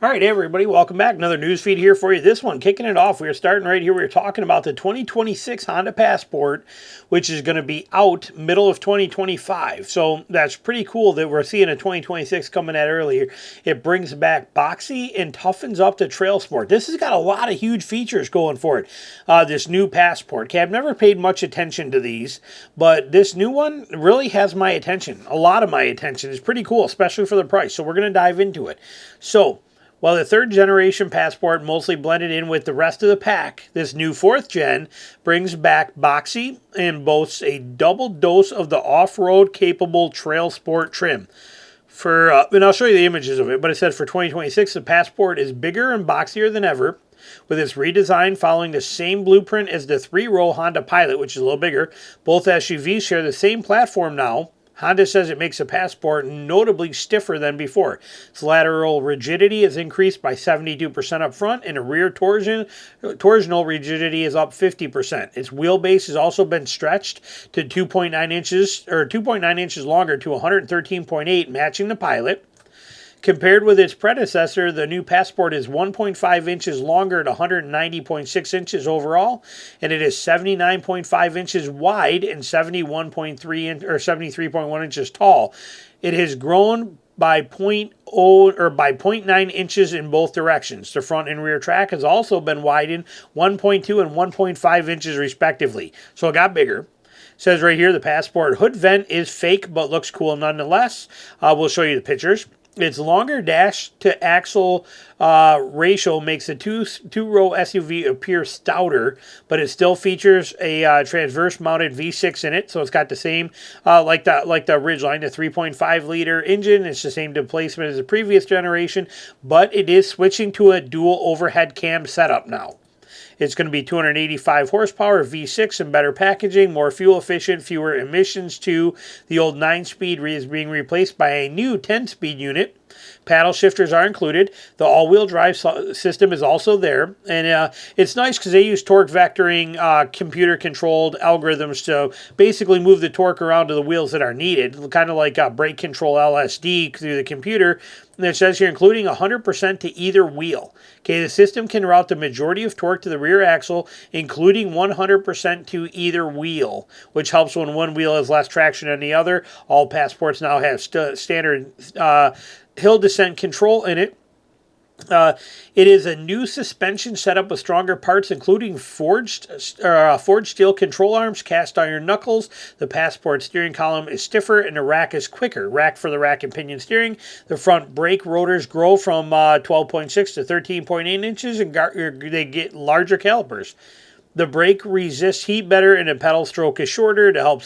All right, hey everybody, welcome back. Another news feed here for you. This one, kicking it off, we are starting right here. We are talking about the 2026 Honda Passport, which is going to be out middle of 2025. So that's pretty cool that we're seeing a 2026 coming out earlier. It brings back boxy and toughens up the Trail Sport. This has got a lot of huge features going for it. This new Passport. Okay, I've never paid much attention to these, but this new one really has my attention. A lot of my attention. It's pretty cool, especially for the price. So we're going to dive into it. So, while the third generation Passport mostly blended in with the rest of the pack, this new fourth gen brings back boxy and boasts a double dose of the off-road capable Trail Sport trim. And I'll show you the images of it, but it says for 2026 the Passport is bigger and boxier than ever, with its redesign following the same blueprint as the three-row Honda Pilot, which is a little bigger. Both SUVs share the same platform now. Honda says it makes the Passport notably stiffer than before. Its lateral rigidity is increased by 72% up front, and the rear torsional rigidity is up 50%. Its wheelbase has also been stretched to 2.9 inches longer to 113.8, matching the Pilot. Compared with its predecessor, the new Passport is 1.5 inches longer at 190.6 inches overall, and it is 79.5 inches wide and 73.1 inches tall. It has grown by 0.9 inches in both directions. The front and rear track has also been widened 1.2 and 1.5 inches respectively. So it got bigger. It says right here the Passport hood vent is fake but looks cool nonetheless. We'll show you the pictures. Its longer dash-to-axle ratio makes the two-row SUV appear stouter, but it still features a transverse-mounted V6 in it, so it's got the same, like the Ridgeline, the 3.5-liter engine. It's the same displacement as the previous generation, but it is switching to a dual overhead cam setup now. It's going to be 285 horsepower, V6, and better packaging, more fuel efficient, fewer emissions too. The old 9-speed is being replaced by a new 10-speed unit. Paddle shifters are included. The all-wheel drive system is also there. And it's nice because they use torque vectoring, computer-controlled algorithms to basically move the torque around to the wheels that are needed, kind of like brake control LSD through the computer. And it says here, including 100% to either wheel. Okay, the system can route the majority of torque to the rear axle, including 100% to either wheel, which helps when one wheel has less traction than the other. All Passports now have standard hill descent control in it. It is a new suspension setup with stronger parts, including forged steel control arms, cast iron knuckles. The Passport steering column is stiffer, and the rack is quicker. Rack for the rack and pinion steering. The front brake rotors grow from 12.6 to 13.8 inches, and they get larger calipers. The brake resists heat better, and the pedal stroke is shorter to help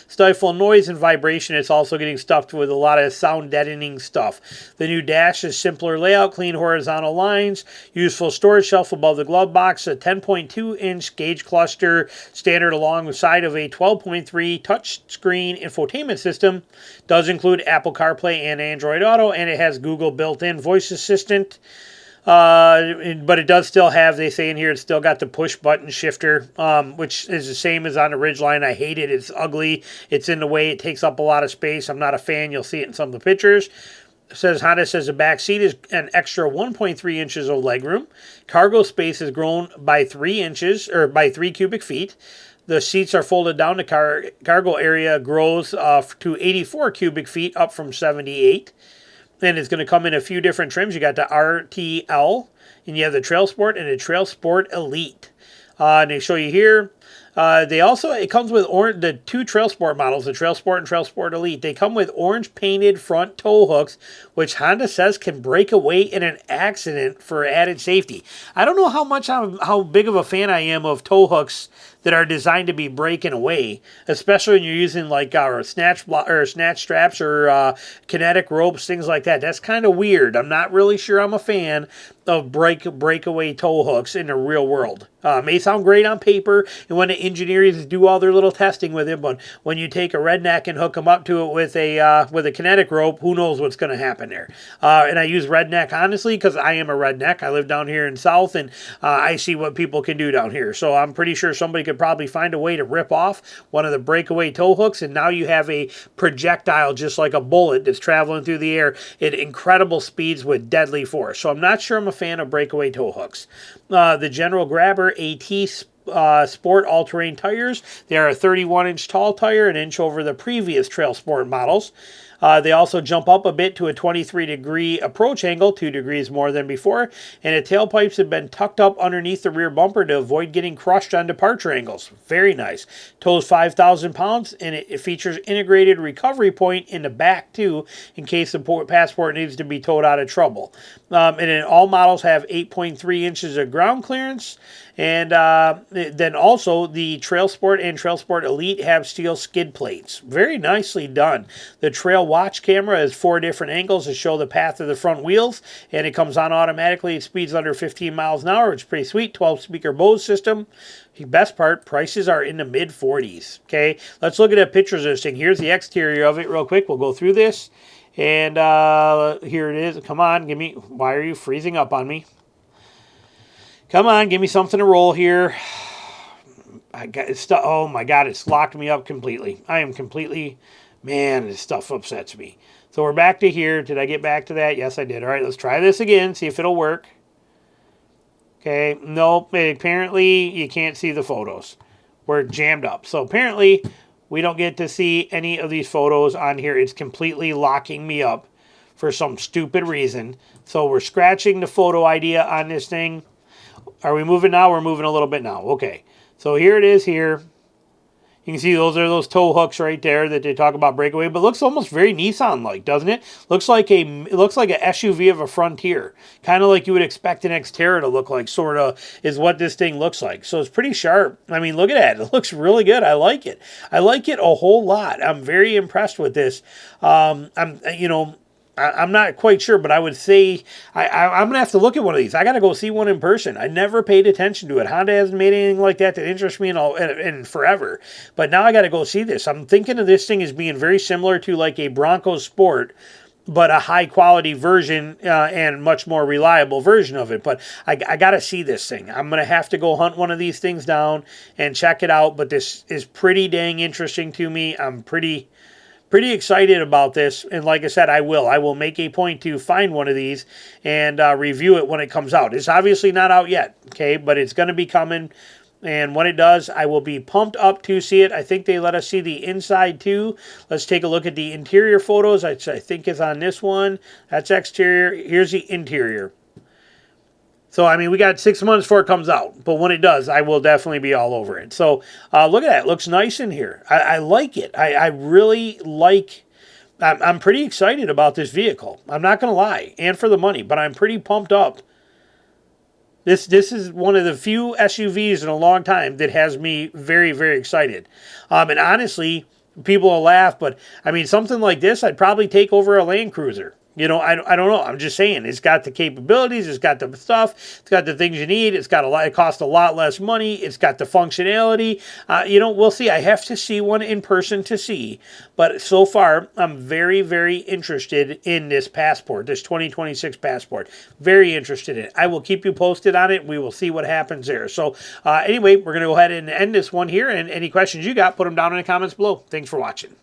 stifle noise and vibration. It's also getting stuffed with a lot of sound deadening stuff. The new dash is simpler layout, clean horizontal lines, useful storage shelf above the glove box, a 10.2-inch gauge cluster standard alongside of a 12.3 touchscreen infotainment system. Does include Apple CarPlay and Android Auto, and it has Google built-in voice assistant. But it does still have, they say in here, it's still got the push button shifter, which is the same as on the Ridgeline. I hate it. It's ugly. It's in the way. It takes up a lot of space. I'm not a fan. You'll see it in some of the pictures. Honda says the back seat is an extra 1.3 inches of legroom. Cargo space has grown by 3 inches, or by 3 cubic feet. The seats are folded down. The cargo area grows to 84 cubic feet, up from 78. And it's going to come in a few different trims. You got the RTL, and you have the Trail Sport and the Trail Sport Elite. And they show you here. It comes with the two Trail Sport models, the Trail Sport and Trail Sport Elite. They come with orange painted front tow hooks, which Honda says can break away in an accident for added safety. I don't know how big of a fan I am of tow hooks that are designed to be breaking away, especially when you're using like snatch straps or kinetic ropes, things like that. That's kind of weird. I'm not really sure I'm a fan of breakaway tow hooks in the real world. May sound great on paper, and when the engineers do all their little testing with it, but when you take a redneck and hook them up to it with a kinetic rope, who knows what's going to happen there? And I use redneck honestly because I am a redneck. I live down here in South, and I see what people can do down here. So I'm pretty sure somebody could to probably find a way to rip off one of the breakaway tow hooks, and now you have a projectile just like a bullet that's traveling through the air at incredible speeds with deadly force. So I'm not sure I'm a fan of breakaway tow hooks. The General Grabber AT Sport all-terrain tires. They are a 31-inch tall tire, an inch over the previous Trail Sport models. They also jump up a bit to a 23-degree approach angle, 2 degrees more than before, and the tailpipes have been tucked up underneath the rear bumper to avoid getting crushed on departure angles. Very nice. Tows 5,000 pounds, and it features integrated recovery point in the back, too, in case the Passport needs to be towed out of trouble. And then all models have 8.3 inches of ground clearance. And then also the Trail Sport and Trail Sport Elite have steel skid plates. Very nicely done. The Trail Watch camera has 4 different angles to show the path of the front wheels, and it comes on automatically at speeds under 15 miles an hour. It's pretty sweet. 12-speaker Bose system. The best part, prices are in the mid-40s. Okay, let's look at the pictures of this thing. Here's the exterior of it real quick. We'll go through this. And here it is. Come on, give me. Why are you freezing up on me? Come on, give me something to roll here. Oh my God, it's locked me up completely. I am completely, man, this stuff upsets me. So we're back to here. Did I get back to that? Yes, I did. All right, let's try this again, see if it'll work. Okay, nope, apparently you can't see the photos. We're jammed up. So apparently we don't get to see any of these photos on here. It's completely locking me up for some stupid reason. So we're scratching the photo idea on this thing. Are we moving now? We're moving a little bit now. Okay. So here it is here. You can see those are those tow hooks right there that they talk about breakaway, but it looks almost very Nissan-like, doesn't it? Looks like an SUV of a Frontier. Kind of like you would expect an Xterra to look like, sort of, is what this thing looks like. So it's pretty sharp. I mean, look at that. It looks really good. I like it. I like it a whole lot. I'm very impressed with this. I'm not quite sure, but I would say I'm going to have to look at one of these. I got to go see one in person. I never paid attention to it. Honda hasn't made anything like that interests me in forever. But now I got to go see this. I'm thinking of this thing as being very similar to like a Bronco Sport, but a high-quality version and much more reliable version of it. But I got to see this thing. I'm going to have to go hunt one of these things down and check it out. But this is pretty dang interesting to me. I'm pretty excited about this, and like I said, I will make a point to find one of these and review it when it comes out. It's obviously not out yet, okay, but it's going to be coming, and when it does, I will be pumped up to see it. I think they let us see the inside too. Let's take a look at the interior photos. I think is on this one. That's exterior. Here's the interior. So, I mean, we got 6 months before it comes out. But when it does, I will definitely be all over it. So, look at that. It looks nice in here. I like it. I really like... I'm pretty excited about this vehicle. I'm not going to lie. And for the money. But I'm pretty pumped up. This is one of the few SUVs in a long time that has me very, very excited. And honestly, people will laugh. But, I mean, something like this, I'd probably take over a Land Cruiser. You know, I don't know. I'm just saying. It's got the capabilities. It's got the stuff. It's got the things you need. It's got a lot. It costs a lot less money. It's got the functionality. We'll see. I have to see one in person to see. But so far, I'm very, very interested in this Passport, this 2026 Passport. Very interested in it. I will keep you posted on it. We will see what happens there. So anyway, we're going to go ahead and end this one here. And any questions you got, put them down in the comments below. Thanks for watching.